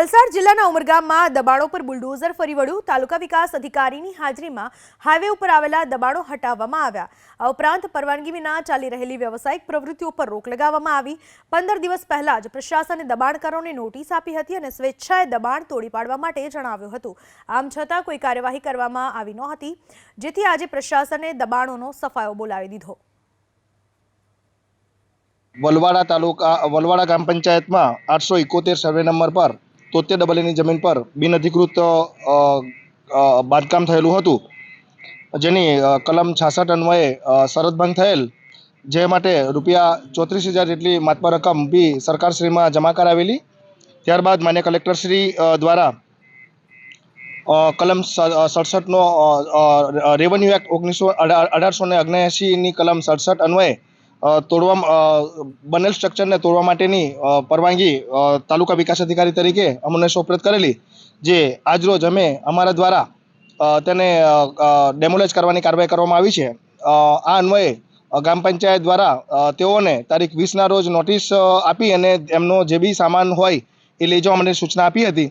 વલસાડ જિલ્લાના ઉમરગામમાં દબાણો પર બુલડોઝર ફરી વળ્યું। તાલુકા વિકાસ અધિકારીની હાજરીમાં હાઈવે ઉપર આવેલા દબાણો હટાવવામાં આવ્યા। આ ઉપરાંત પરવાનગી વિના ચાલી રહેલી વ્યવસાયિક પ્રવૃત્તિઓ પર રોક લગાવવામાં આવી। 15 દિવસ પહેલા જ પ્રશાસને દબાણકારોને નોટિસ આપી હતી અને સ્વેચ્છાએ દબાણ તોડી પાડવા માટે જણાવ્યું હતું। આમ છતાં કોઈ કાર્યવાહી કરવામાં આવી નહોતી, જેથી આજે પ્રશાસને દબાણોનો સફાયો બોલાવી દીધો। વલવાડા તાલુકા વલવાડા ગ્રામ પંચાયતમાં 871 સર્વે નંબર પર 73 જમીન પર બિનઅધિકૃત બાંધકામ થયેલું હતું, જેની કલમ 66 અન્વયે શરત ભંગ થયેલ, જે માટે રૂપિયા 34,000 જેટલી માતબર રકમ બી સરકારશ્રીમાં જમા કરાવેલી। ત્યારબાદ માન્ય કલેક્ટરશ્રી દ્વારા કલમ 67નો રેવન્યુ એક્ટ 1879ની કલમ 67 અન્વયે બનેલ સ્ટ્રક્ચરને તોડવા માટેની પરવાનગી તાલુકા વિકાસ અધિકારી તરીકે અમને સોપરત કરેલી, જે આજરોજ અમે અમારા દ્વારા તેને ડેમોલેજ કરવાની કાર્યવાહી કરવામાં આવી છે। આ અન્વયે ગ્રામ પંચાયત દ્વારા તેઓને તારીખ 20ના રોજ નોટિસ આપી અને એમનો જે બી સામાન હોય એ લઈ જવા માટે સૂચના આપી હતી।